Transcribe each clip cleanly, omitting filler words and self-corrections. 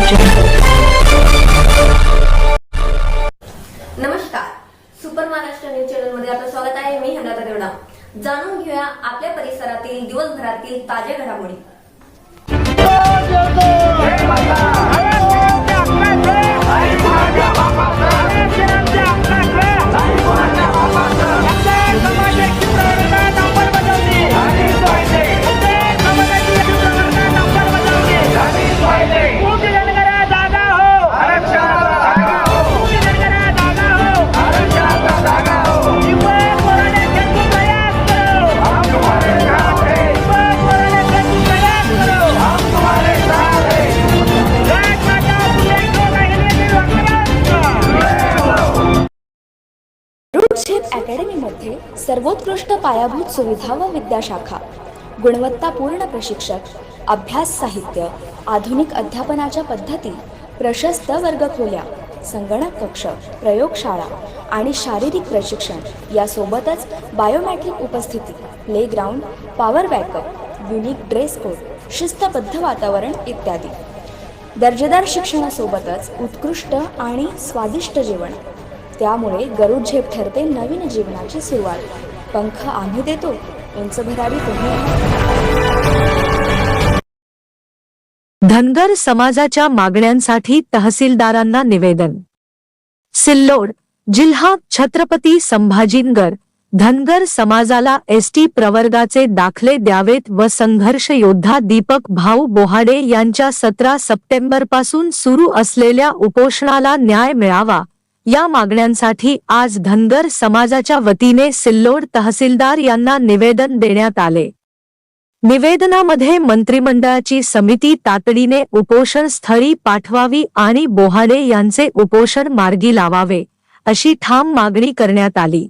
नमस्कार, super Maharashtra news channel मध्ये आपलं स्वागत आहे। मी हंगाता देवडा। जाणून घेऊया आपल्या परिसरातील दिवसभरातील ताज्या घडामोडी। अकॅडमीमध्ये सर्वोत्कृष्ट पायाभूत सुविधा व विद्याशाखा, गुणवत्तापूर्ण प्रशिक्षक, अभ्यास साहित्य, आधुनिक अध्यापनाच्या पद्धती, प्रशस्त वर्गखोल्या, संगणक कक्ष, प्रयोगशाळा आणि शारीरिक प्रशिक्षण यासोबतच बायोमॅट्रिक उपस्थिती, playground, power backup, unique dress code, शिस्तबद्ध वातावरण इत्यादी। दर्जेदार शिक्षणासोबतच उत्कृष्ट आणि स्वादिष्ट जेवण। त्यामुळे गरुड झेप ठरते नवीन जीवनाची सुरुवात। पंख आम्ही देतो, उंच भरारी तुम्ही। धनगर समाजाच्या मागण्यांसाठी तहसीलदारांना निवेदन। सिल्लोड जिल्हा छत्रपती संभाजीनगर धनगर समाजाला एसटी प्रवर्गाचे दाखले द्यावेत व संघर्ष योद्धा दीपक भाऊ बोहाडे यांच्या 17 सप्टेंबरपासून सुरू असलेल्या उपोषणाला न्याय मिळावा या मागण्यांसाठी आज धनगर समाजाच्या वतीने सिल्लोड तहसीलदार यांना निवेदन देण्यात आले। निवेदनामध्ये मंत्रिमंडळाची समिती तातडीने उपोषण स्थळी पाठवावी आणि बोहाडे यांचे उपोषण मार्गी लावावे अशी ठाम मागणी करण्यात आली।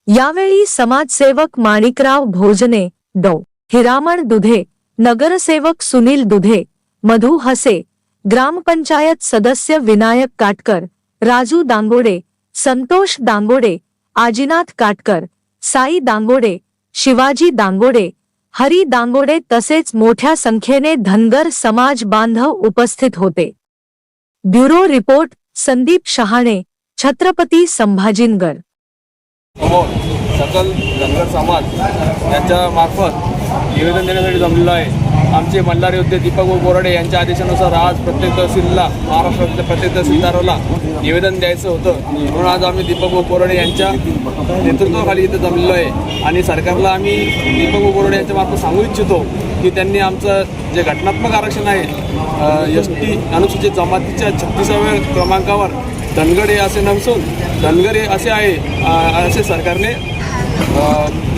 यावेळी समाजसेवक माणिकराव भोजने, डॉ. हिरामण दुधे, नगरसेवक सुनील दुधे, मधु हसे, ग्रामपंचायत सदस्य विनायक काटकर, राजू दांगोडे, संतोष दांगोडे, आजीनाथ काटकर, साई दांगोडे, शिवाजी दांगोडे, हरी दांगोडे तसेच मोठ्या संख्येने धनगर समाज बांधव उपस्थित होते। ब्युरो रिपोर्ट संदीप शहाणे, छत्रपती संभाजीनगर। सकल धनगर समाज यांच्या मार्फत निवेदन देण्यासाठी जमलेलं आहे। आमचे मल्हार योद्धे दीपक बोराडे यांच्या आदेशानुसार आज प्रत्येक तहसीलला, महाराष्ट्रातल्या प्रत्येक तहसीलदाराला निवेदन द्यायचं होतं, म्हणून आज आम्ही दीपक बोराडे यांच्या नेतृत्वाखाली इथे जमलेलो आहे। आणि सरकारला आम्ही दीपक बोराडे यांच्या मार्फत सांगू इच्छितो की त्यांनी आमचं जे घटनात्मक आरक्षण आहे एसटी अनुसूचित जमातीच्या 36व्या क्रमांकावर धनगर हे असे नसून धनगर हे असे आहे असे सरकारने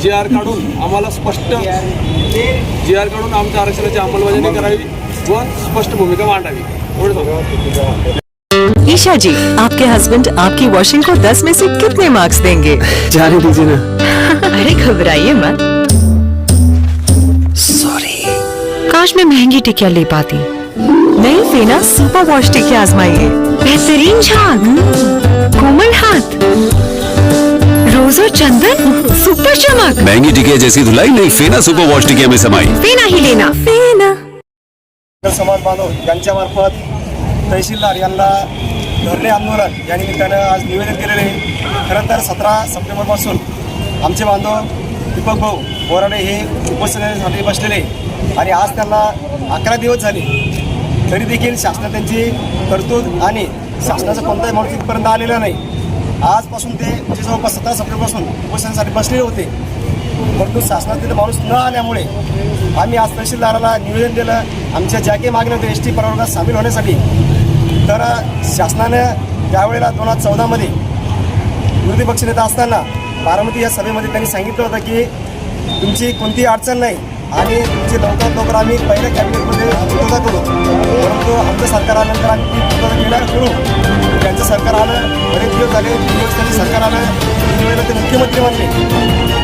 GR काढून आम्हाला स्पष्ट GR काढून आमच्या आरक्षणाची अंमलबजावणी करावी व स्पष्ट भूमिका मांडावी। ईशा जी, आपके हस्बैंड आपकी वॉशिंग को 10 में से कितने मार्क्स देंगे? जाने दीजिए ना। अरे घबराइए मत। सॉरी। काश मैं महंगी टिकिया ले पाती। नई फेना सुपर वॉश टिकिया आजमाइए। बेहतरीन झाग, कोमल हाथ, रोज और चंदन, सुपर चमक। महंगी टिकिया जैसी धुलाई नहीं, फेना सुपर वॉश टिकिया में समाई। फेना ही लेना, फेना। समाज बांधव यांच्या मार्फत तहसीलदार यांना धरणे आंदोलन या निमित्तानं आज निवेदन केलेले आहे। खरं तर 17 सप्टेंबरपासून आमचे बांधव दीपक भाऊ बोराडे हे उपोषणासाठी बसलेले आणि आज त्यांना 11 दिवस झाले, तरी देखील शासनाने त्यांची तरतूद आणि शासनाचा कोणताही माणूस इथपर्यंत आलेला नाही। आजपासून ते म्हणजे जवळपास 17 सप्टेंबरपासून उपोषणासाठी बसलेले होते, परंतु शासनात तिथे माणूस न आल्यामुळे आम्ही आज तहसीलदाराला निवेदन दिलं आमच्या ज्या काही मागण्या होत्या एसटी प्रवर्गात सामील होण्यासाठी। तर शासनानं त्यावेळेला 2014मध्ये विरोधी पक्षनेता असताना बारामती या सभेमध्ये त्यांनी सांगितलं होतं की तुमची कोणतीही अडचण नाही आणि तुमची लवकरात लवकर आम्ही पहिल्या कॅबिनेटमध्ये पूर्तता करू। परंतु आमचं सरकार आल्यानंतर आम्ही ती पूर्तता केल्या करू। त्यांचं सरकार आलं, बरेच दिवस झाले, 3 दिवस त्यांनी सरकार आलं, 3 वेळेला ते मुख्यमंत्री बनले,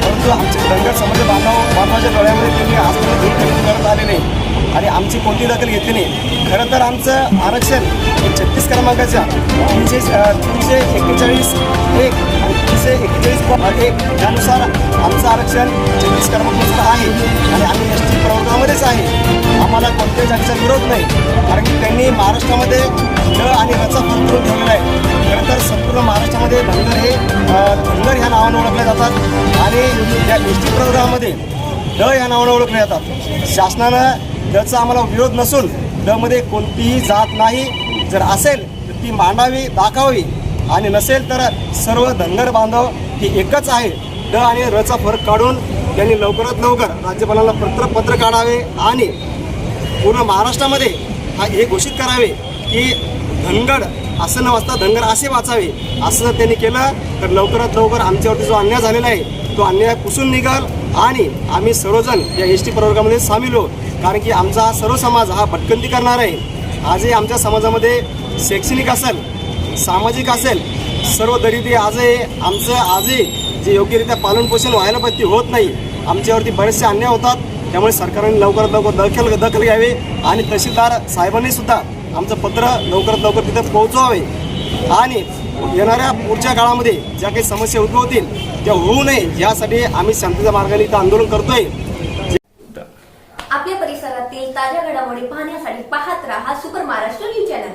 परंतु आमचे धनगर समाज बांधवाच्या डोळ्यामध्ये त्यांनी आजपर्यंत करत आले नाही आणि आमची कोणती दखल घेतली नाही। खरं तर आमचं आरक्षण 36 क्रमांकाच्या 341 1 आणि 341 त्यानुसार आमचं आरक्षण 36 क्रमांकानुसार आहे आणि आम्ही एसटी प्रवर्गामध्येच आहे। आम्हाला कोणत्याही जातीचा विरोध नाही, कारण की त्यांनी महाराष्ट्रामध्ये ड आणि रचा फरक करून ठेवलेला आहे. खरं तर संपूर्ण महाराष्ट्रामध्ये धनगर हे धनगर ह्या नावाने ओळखले जातात आणि या एस टी प्रवर्गामध्ये ड ह्या नावाने ओळखले जातात. शासनानं डचा आम्हाला विरोध नसून डमध्ये कोणतीही जात नाही, जर असेल तर ती मांडावी, दाखवावी, आणि नसेल तर सर्व धनगर बांधव ही एकच आहे. ड आणि रचा फरक काढून त्यांनी लवकरात लवकर राज्यपालांना पत्र काढावे आणि पूर्ण महाराष्ट्रामध्ये हे घोषित करावे की धनगर असं न वाचता धनगर असे वाचावे. असं जर त्यांनी केलं तर लवकरात लवकर आमच्यावरती जो अन्याय झालेला आहे तो अन्याय पुसून निघाल आणि आम्ही सर्वजण या एस टी प्रवर्गामध्ये सामील हो. कारण की आमचा हा सर्व समाज हा भटकंती करणार आहे. आजही आमच्या समाजामध्ये शैक्षणिक असेल, सामाजिक असेल, सर्व दरिद्री आजही आमचं आजही जे योग्यरित्या पालनपोषण व्हायला पाहिजे ते होत नाही. आमच्यावरती बरेचसे अन्याय होतात. त्यामुळे सरकारने लवकरात लवकर दखल घ्यावी आणि तहसीलदार साहेबांनी सुद्धा आमचं पत्र लवकरात लवकर तिथे पोहोचवावे आणि येणाऱ्या पुढच्या काळामध्ये ज्या काही समस्या उद्भवतील त्या होऊ नये यासाठी आम्ही शांतीच्या मार्गाने इथं आंदोलन करतोय. आपल्या परिसरातील ताज्या घडामोडी पाहण्यासाठी पाहत राहा सुपर महाराष्ट्र न्यूज चॅनल.